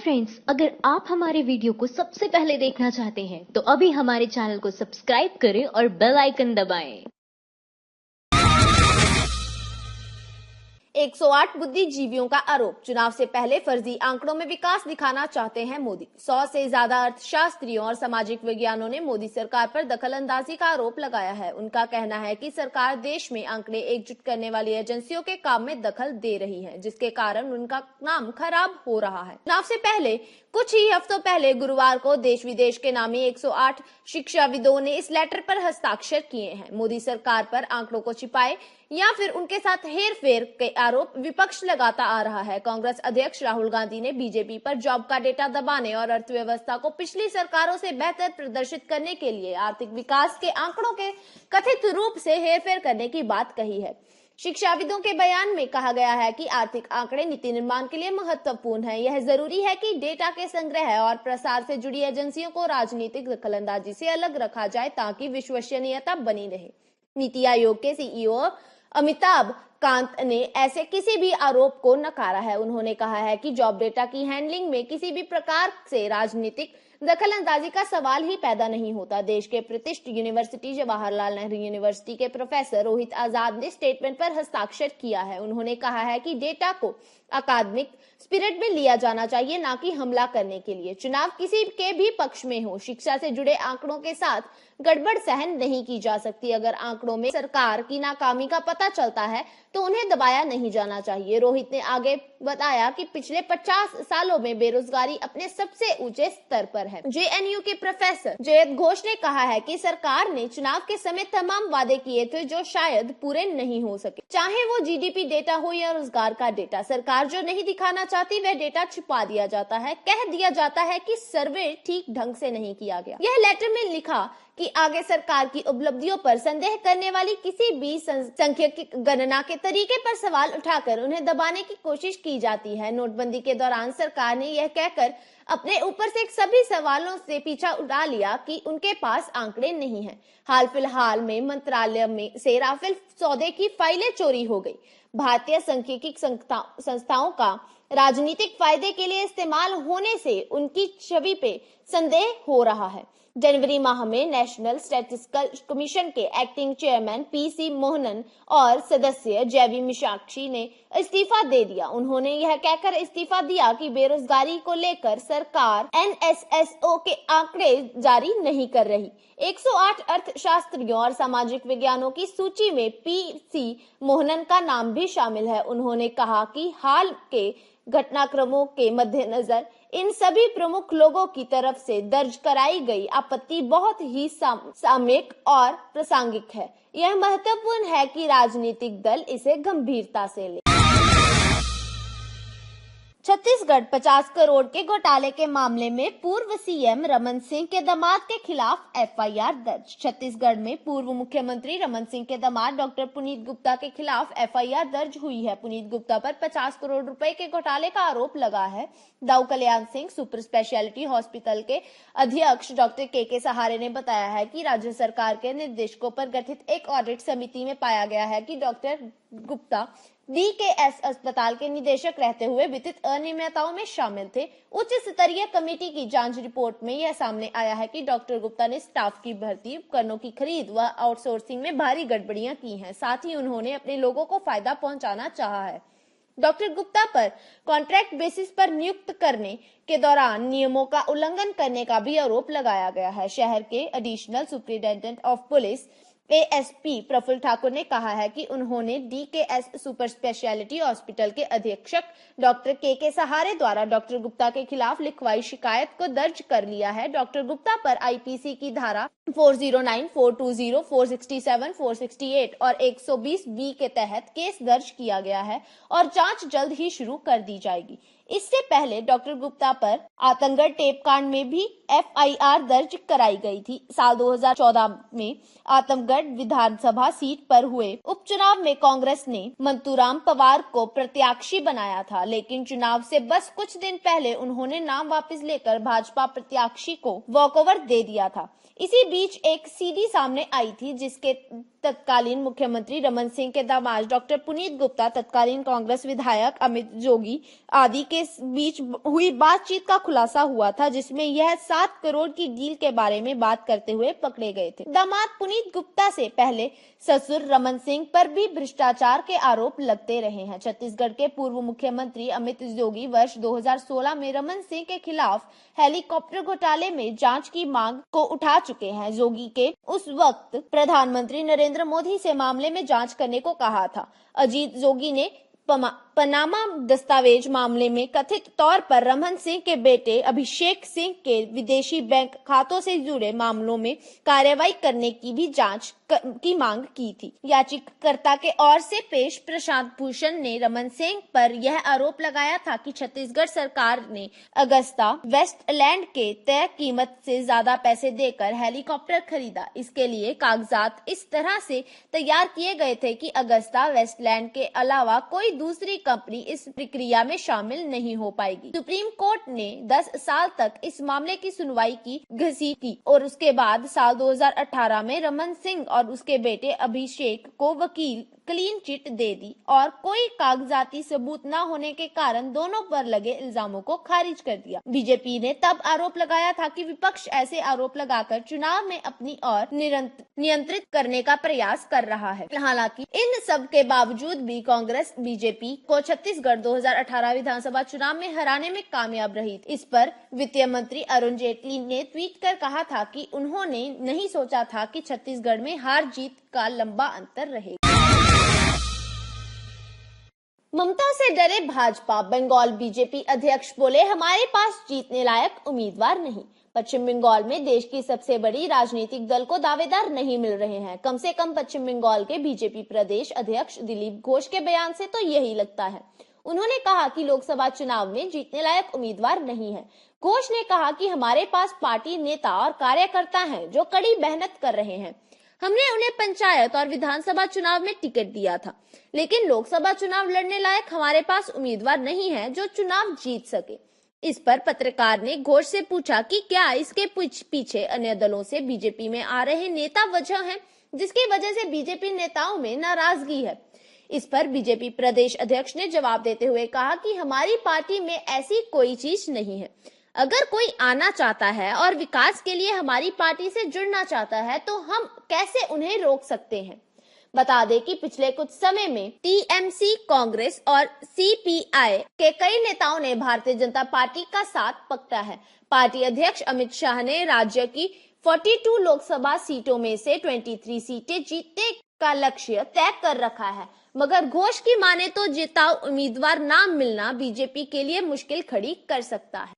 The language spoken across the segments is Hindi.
फ्रेंड्स, अगर आप हमारे वीडियो को सबसे पहले देखना चाहते हैं तो अभी हमारे चैनल को सब्सक्राइब करें और बेल आइकन दबाएं। 108 बुद्धिजीवियों का आरोप। चुनाव से पहले फर्जी आंकड़ों में विकास दिखाना चाहते हैं मोदी। 100 से ज्यादा अर्थशास्त्रियों और सामाजिक विज्ञानों ने मोदी सरकार पर दखलंदाजी का आरोप लगाया है। उनका कहना है कि सरकार देश में आंकड़े एकजुट करने वाली एजेंसियों के काम में दखल दे रही है, जिसके कारण उनका नाम खराब हो रहा है। चुनाव से पहले कुछ ही हफ्तों पहले गुरुवार को देश विदेश के नामी 108 शिक्षाविदों ने इस लेटर पर हस्ताक्षर किए हैं। मोदी सरकार पर आंकड़ों को छिपाए या फिर उनके साथ हेरफेर के आरोप विपक्ष लगाता आ रहा है। कांग्रेस अध्यक्ष राहुल गांधी ने बीजेपी पर जॉब का डेटा दबाने और अर्थव्यवस्था को पिछली सरकारों से बेहतर प्रदर्शित करने के लिए आर्थिक विकास के आंकड़ों के कथित रूप से हेरफेर करने की बात कही है। शिक्षाविदों के बयान में कहा गया है कि आर्थिक आंकड़े नीति निर्माण के लिए महत्वपूर्ण है। यह जरूरी है कि डेटा के संग्रह और प्रसार से जुड़ी एजेंसियों को राजनीतिक दखलंदाजी से अलग रखा जाए ताकि विश्वसनीयता बनी रहे। नीति आयोग के सीईओ अमिताभ कांत ने ऐसे किसी भी आरोप को नकारा है। उन्होंने कहा है कि जॉब डेटा की हैंडलिंग में किसी भी प्रकार से राजनीतिक दखलंदाजी का सवाल ही पैदा नहीं होता। देश के प्रतिष्ठित यूनिवर्सिटी जवाहरलाल नेहरू यूनिवर्सिटी के प्रोफेसर रोहित आजाद ने स्टेटमेंट पर हस्ताक्षर किया है। उन्होंने कहा है कि डेटा को अकादमिक स्पिरिट में लिया जाना चाहिए, ना कि हमला करने के लिए। चुनाव किसी के भी पक्ष में हो, शिक्षा से जुड़े आंकड़ों के साथ गड़बड़ सहन नहीं की जा सकती। अगर आंकड़ों में सरकार की नाकामी का पता चलता है तो उन्हें दबाया नहीं जाना चाहिए। रोहित ने आगे बताया कि पिछले 50 सालों में बेरोजगारी अपने सबसे ऊंचे स्तर पर है। जेएनयू के प्रोफेसर जयंत घोष ने कहा है कि सरकार ने चुनाव के समय तमाम वादे किए थे जो शायद पूरे नहीं हो सके, चाहे वो जीडीपी डेटा हो या रोजगार का डेटा। सरकार जो नहीं दिखाना चाहती वह डेटा छिपा दिया जाता है। कह दिया जाता है कि सर्वे ठीक ढंग से नहीं किया गया। यह लेटर में लिखा कि आगे सरकार की उपलब्धियों पर संदेह करने वाली किसी भी सांख्यिकी गणना के तरीके पर सवाल उठाकर उन्हें दबाने की कोशिश की जाती है। नोटबंदी के दौरान सरकार ने यह कहकर अपने ऊपर से सभी सवालों से पीछा उड़ा लिया कि उनके पास आंकड़े नहीं हैं। हाल फिलहाल में मंत्रालय में से राफेल सौदे की फाइलें चोरी हो गई। भारतीय सांख्यिकी संस्थाओं का राजनीतिक फायदे के लिए इस्तेमाल होने से उनकी छवि पे संदेह हो रहा है। जनवरी माह में नेशनल स्टैटिस्टिकल कमीशन के एक्टिंग चेयरमैन पीसी मोहनन और सदस्य जैवी मिशाक्षी ने इस्तीफा दे दिया। उन्होंने यह कहकर इस्तीफा दिया कि बेरोजगारी को लेकर सरकार एनएसएसओ के आंकड़े जारी नहीं कर रही। 108 अर्थशास्त्रियों और सामाजिक विज्ञानों की सूची में पीसी मोहनन का नाम भी शामिल है। उन्होंने कहा कि हाल के घटनाक्रमों के मद्देनजर इन सभी प्रमुख लोगों की तरफ से दर्ज कराई गई आपत्ति बहुत ही सामयिक और प्रासंगिक है। यह महत्वपूर्ण है कि राजनीतिक दल इसे गंभीरता से लें। छत्तीसगढ़ 50 करोड़ के घोटाले के मामले में पूर्व सीएम रमन सिंह के दामाद के खिलाफ एफआईआर दर्ज। छत्तीसगढ़ में पूर्व मुख्यमंत्री रमन सिंह के दामाद डॉक्टर पुनीत गुप्ता के खिलाफ एफआईआर दर्ज हुई है। पुनीत गुप्ता पर 50 करोड़ रुपए के घोटाले का आरोप लगा है। Dau Kalyan Singh super speciality hospital के अध्यक्ष डॉक्टर के सहारे ने बताया है कि राज्य सरकार के निर्देशकों पर गठित एक ऑडिट समिति में पाया गया है कि डॉक्टर गुप्ता डीकेएस अस्पताल के निदेशक रहते हुए वित्तीय अनियमितताओं में शामिल थे। उच्च स्तरीय कमेटी की जांच रिपोर्ट में यह सामने आया है कि डॉक्टर गुप्ता ने स्टाफ की भर्ती, उपकरणों की खरीद व आउटसोर्सिंग में भारी गड़बड़ियां की हैं। साथ ही उन्होंने अपने लोगों को फायदा पहुंचाना चाहा है। डॉक्टर गुप्ता पर कॉन्ट्रैक्ट बेसिस पर नियुक्त करने के दौरान नियमों का उल्लंघन करने का भी आरोप लगाया गया है। शहर के additional superintendent of police ASP Praful Thakur ने कहा है कि उन्होंने डीकेएस सुपर स्पेशलिटी हॉस्पिटल के अधीक्षक डॉक्टर के सहारे द्वारा डॉक्टर गुप्ता के खिलाफ लिखवाई शिकायत को दर्ज कर लिया है। डॉक्टर गुप्ता पर आईपीसी की धारा 409, 420, 467, 468 और 120 बी के तहत केस दर्ज किया गया है और जांच जल्द ही शुरू कर दी जाएगी। इससे पहले डॉक्टर गुप्ता पर आतंकगढ़ टेप कांड में भी एफआईआर दर्ज कराई गई थी। साल 2014 में आतंकगढ़ विधानसभा सीट पर हुए उपचुनाव में कांग्रेस ने मंतूराम पवार को प्रत्याशी बनाया था, लेकिन चुनाव से बस कुछ दिन पहले उन्होंने नाम वापस लेकर भाजपा प्रत्याशी को वॉकओवर दे दिया था। इसी बीच एक सीडी सामने आई थी जिसके तत्कालीन मुख्यमंत्री रमन सिंह के दामाद डॉक्टर पुनीत गुप्ता, तत्कालीन कांग्रेस विधायक अमित जोगी आदि के बीच हुई बातचीत का खुलासा हुआ था, जिसमें यह 7 करोड़ की डील के बारे में बात करते हुए पकड़े गए थे। दामाद पुनीत गुप्ता से पहले ससुर रमन सिंह पर भी भ्रष्टाचार के आरोप लगते रहे हैं। छत्तीसगढ़ के पूर्व मुख्यमंत्री अमित जोगी वर्ष 2016 में रमन सिंह के खिलाफ हेलीकॉप्टर घोटाले में जांच की मांग को उठा चुके हैं। जोगी के उस वक्त प्रधानमंत्री नरेंद्र मोदी से मामले में जांच करने को कहा था। अजीत जोगी ने पनामा दस्तावेज मामले में कथित तौर पर रमन सिंह के बेटे अभिषेक सिंह के विदेशी बैंक खातों से जुड़े मामलों में कार्रवाई करने की भी जांच की मांग की थी। याचिकाकर्ता के ओर से पेश प्रशांत भूषण ने रमन सिंह पर यह आरोप लगाया था कि छत्तीसगढ़ सरकार ने अगस्ता वेस्टलैंड के तय कीमत से ज्यादा पैसे देकर हेलीकॉप्टर खरीदा। इसके लिए कागजात इस तरह से तैयार किए गए थे कि अगस्ता वेस्टलैंड के अलावा कोई दूसरी कंपनी इस प्रक्रिया में शामिल नहीं हो पाएगी। सुप्रीम कोर्ट ने 10 साल तक इस मामले की सुनवाई की घसीटी की और उसके बाद साल 2018 में रमन सिंह और उसके बेटे अभिषेक को वकील क्लीन चिट दे दी और कोई कागजाती सबूत न होने के कारण दोनों पर लगे इल्जामों को खारिज कर दिया। बीजेपी ने तब आरोप लगाया था कि विपक्ष ऐसे आरोप लगाकर चुनाव में अपनी ओर नियंत्रित करने का प्रयास कर रहा है। हालांकि इन सब के बावजूद भी कांग्रेस बीजेपी को छत्तीसगढ़ 2018 विधानसभा चुनाव में हराने में कामयाब रही। इस पर वित्त मंत्री अरुण जेटली ने ट्वीट कर कहा था कि उन्होंने नहीं सोचा था कि छत्तीसगढ़ में हार जीत का लंबा अंतर रहेगा। ममता से डरे भाजपा, बंगाल बीजेपी अध्यक्ष बोले हमारे पास जीतने लायक उम्मीदवार नहीं। पश्चिम बंगाल में देश की सबसे बड़ी राजनीतिक दल को दावेदार नहीं मिल रहे हैं। कम से कम पश्चिम बंगाल के बीजेपी प्रदेश अध्यक्ष दिलीप घोष के बयान से तो यही लगता है। उन्होंने कहा कि लोकसभा चुनाव में जीतने लायक उम्मीदवार नहीं है। घोष ने कहा कि हमारे पास पार्टी नेता और कार्यकर्ता हैं जो कड़ी मेहनत कर रहे हैं। हमने उन्हें पंचायत और विधानसभा चुनाव में टिकट दिया था, लेकिन लोकसभा चुनाव लड़ने लायक हमारे पास उम्मीदवार नहीं है जो चुनाव जीत सके। इस पर पत्रकार ने घोष से पूछा कि क्या इसके पीछे अन्य दलों से बीजेपी में आ रहे नेता वजह हैं, जिसकी वजह से बीजेपी नेताओं में नाराजगी है। इस पर बीजेपी प्रदेश अध्यक्ष ने जवाब देते हुए कहा कि हमारी पार्टी में ऐसी कोई चीज नहीं है। अगर कोई आना चाहता है और विकास के लिए हमारी पार्टी से जुड़ना चाहता है तो हम कैसे उन्हें रोक सकते हैं। बता दें कि पिछले कुछ समय में टीएमसी, कांग्रेस और सीपीआई के कई नेताओं ने भारतीय जनता पार्टी का साथ पकड़ा है। पार्टी अध्यक्ष अमित शाह ने राज्य की 42 लोकसभा सीटों में से 23 सीटें जीतने का लक्ष्य तय कर रखा है, मगर घोष की माने तो जिताऊ उम्मीदवार ना मिलना बीजेपी के लिए मुश्किल खड़ी कर सकता है।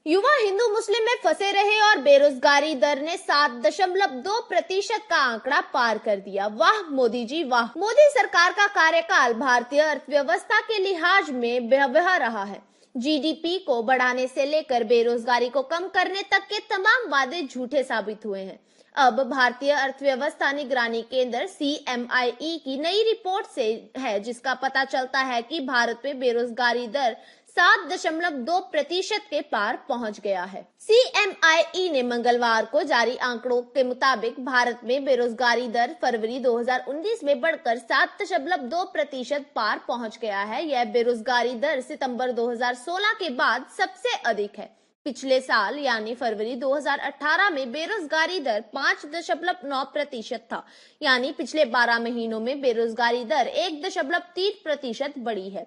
युवा हिंदू मुस्लिम में फंसे रहे और बेरोजगारी दर ने 7.2% का आंकड़ा पार कर दिया। वाह मोदी जी वाह। मोदी सरकार का कार्यकाल भारतीय अर्थव्यवस्था के लिहाज में भयावह रहा है। जीडीपी को बढ़ाने से लेकर बेरोजगारी को कम करने तक के तमाम वादे झूठे साबित हुए हैं। अब भारतीय अर्थव्यवस्था निगरानी केंद्र CMIE की नई रिपोर्ट से है, जिसका पता चलता है कि भारत में बेरोजगारी दर 7.2% के पार पहुंच गया है। CMIE ने मंगलवार को जारी आंकड़ों के मुताबिक भारत में बेरोजगारी दर फरवरी 2019 में बढ़कर 7.2% पार पहुंच गया है। यह बेरोजगारी दर सितंबर 2016 के बाद सबसे अधिक है। पिछले साल यानी फरवरी 2018 में बेरोजगारी दर 5.9% था, यानी पिछले 12 महीनों में बेरोजगारी दर 1.3% बढ़ी है।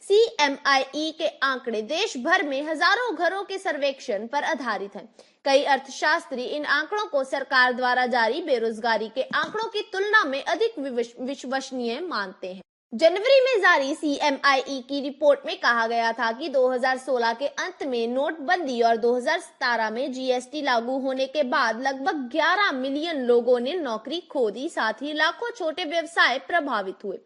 CMIE के आंकड़े देश भर में हजारों घरों के सर्वेक्षण पर आधारित हैं। कई अर्थशास्त्री इन आंकड़ों को सरकार द्वारा जारी बेरोजगारी के आंकड़ों की तुलना में अधिक विश्वसनीय मानते हैं। जनवरी में जारी CMIE की रिपोर्ट में कहा गया था कि 2016 के अंत में नोटबंदी और 2017 में GST लागू होने के बाद लगभग 11 मिलियन लोगों ने नौकरी खो दी, साथ ही लाखों छोटे व्यवसाय प्रभावित हुए।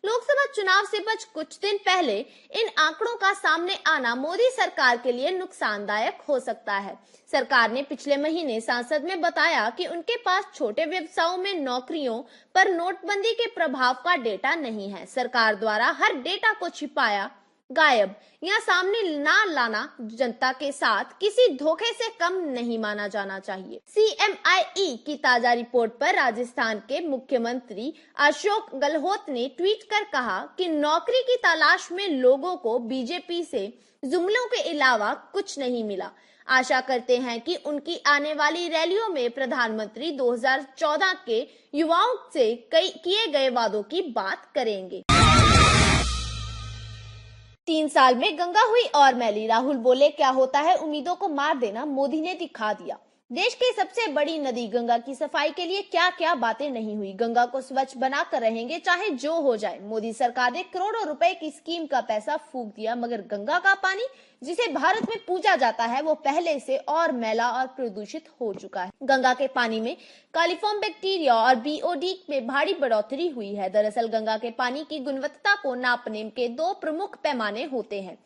लोकसभा चुनाव से कुछ दिन पहले इन आंकड़ों का सामने आना मोदी सरकार के लिए नुकसानदायक हो सकता है। सरकार ने पिछले महीने संसद में बताया कि उनके पास छोटे व्यवसायों में नौकरियों पर नोटबंदी के प्रभाव का डेटा नहीं है। सरकार द्वारा हर डेटा को छिपाया गायब या सामने ना लाना जनता के साथ किसी धोखे से कम नहीं माना जाना चाहिए। CMIE की ताजा रिपोर्ट पर राजस्थान के मुख्यमंत्री अशोक गहलोत ने ट्वीट कर कहा कि नौकरी की तलाश में लोगों को बीजेपी से जुमलों के अलावा कुछ नहीं मिला। आशा करते हैं कि उनकी आने वाली रैलियों में प्रधानमंत्री 2014 के युवाओं से किए गए वादों की बात करेंगे। 3 साल में गंगा हुई और मैली, राहुल बोले क्या होता है उम्मीदों को मार देना, मोदी ने दिखा दिया। देश की सबसे बड़ी नदी गंगा की सफाई के लिए क्या क्या बातें नहीं हुई। गंगा को स्वच्छ बनाकर रहेंगे चाहे जो हो जाए। मोदी सरकार ने करोड़ों रुपए की स्कीम का पैसा फूंक दिया, मगर गंगा का पानी जिसे भारत में पूजा जाता है वो पहले से और मैला और प्रदूषित हो चुका है। गंगा के पानी में कॉलीफॉर्म बैक्टीरिया और BOD में भारी बढ़ोतरी हुई है। दरअसल गंगा के पानी की गुणवत्ता को नापने के 2 प्रमुख पैमाने होते हैं,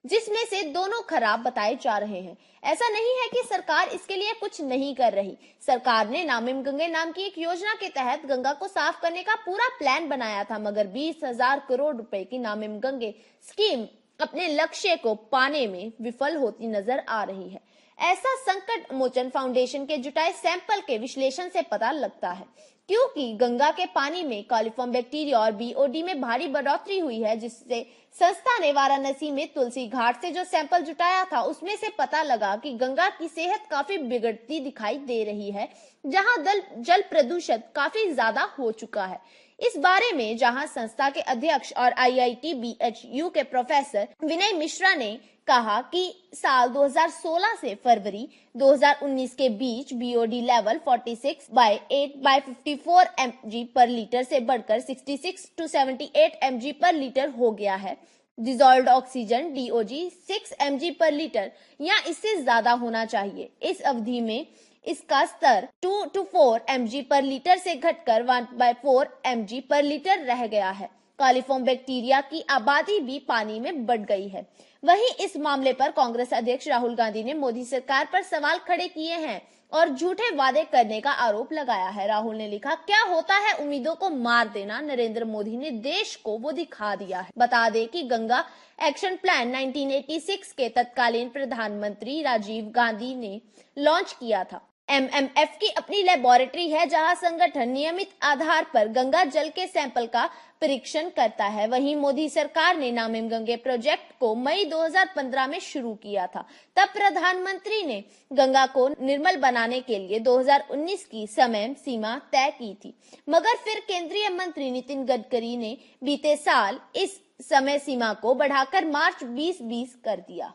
जिसमें से दोनों खराब बताए जा रहे हैं। ऐसा नहीं है कि सरकार इसके लिए कुछ नहीं कर रही। सरकार ने नामिम गंगे नाम की एक योजना के तहत गंगा को साफ करने का पूरा प्लान बनाया था, मगर 20,000 करोड़ रुपए की नामिम गंगे स्कीम अपने लक्ष्य को पाने में विफल होती नजर आ रही है। ऐसा संकट मोचन फाउंडेशन के जुटाए सैंपल के विश्लेषण से पता लगता है, क्योंकि गंगा के पानी में कॉलीफॉर्म बैक्टीरिया और BOD में भारी बढ़ोतरी हुई है, जिससे संस्था ने वाराणसी में तुलसी घाट से जो सैंपल जुटाया था उसमें से पता लगा कि गंगा की सेहत काफी बिगड़ती दिखाई दे रही है, जहां जल प्रदूषण काफी ज्यादा हो चुका है। इस बारे में जहां संस्था के अध्यक्ष और IIT BHU के प्रोफेसर विनय मिश्रा ने कहा कि साल 2016 से फरवरी 2019 के बीच BOD लेवल 46/8/54 mg पर लीटर से बढ़कर 66 to 78 mg पर लीटर हो गया है। डिजॉल्व्ड ऑक्सीजन DOG 6 mg पर लीटर या इससे ज्यादा होना चाहिए। इस अवधि में इसका स्तर 2 to 4 mg पर लीटर से घटकर 1/4 mg पर लीटर रह गया है। कॉलीफॉर्म बैक्टीरिया की आबादी भी पानी में बढ़ गई है। वहीं इस मामले पर कांग्रेस अध्यक्ष राहुल गांधी ने मोदी सरकार पर सवाल खड़े किए हैं और झूठे वादे करने का आरोप लगाया है। राहुल ने लिखा, क्या होता है उम्मीदों को मार देना, नरेंद्र मोदी ने देश को वो दिखा दिया है। बता दें कि गंगा एक्शन प्लान 1986 के तत्कालीन प्रधानमंत्री राजीव गांधी ने लॉन्च किया था। MMF की अपनी लेबोरेटरी है, जहां संगठन नियमित आधार पर गंगा जल के सैंपल का परीक्षण करता है। वहीं मोदी सरकार ने नामिम गंगे प्रोजेक्ट को मई 2015 में शुरू किया था। तब प्रधानमंत्री ने गंगा को निर्मल बनाने के लिए 2019 की समय सीमा तय की थी, मगर फिर केंद्रीय मंत्री नितिन गडकरी ने बीते साल इस समय सीमा को बढ़ाकर मार्च 2020 कर दिया।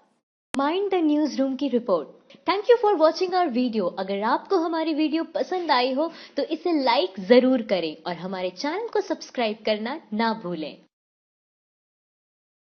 माइंड द न्यूज रूम की रिपोर्ट। Thank you for watching our video. अगर आपको हमारी वीडियो पसंद आई हो तो इसे लाइक जरूर करें और हमारे चैनल को सब्सक्राइब करना ना भूलें।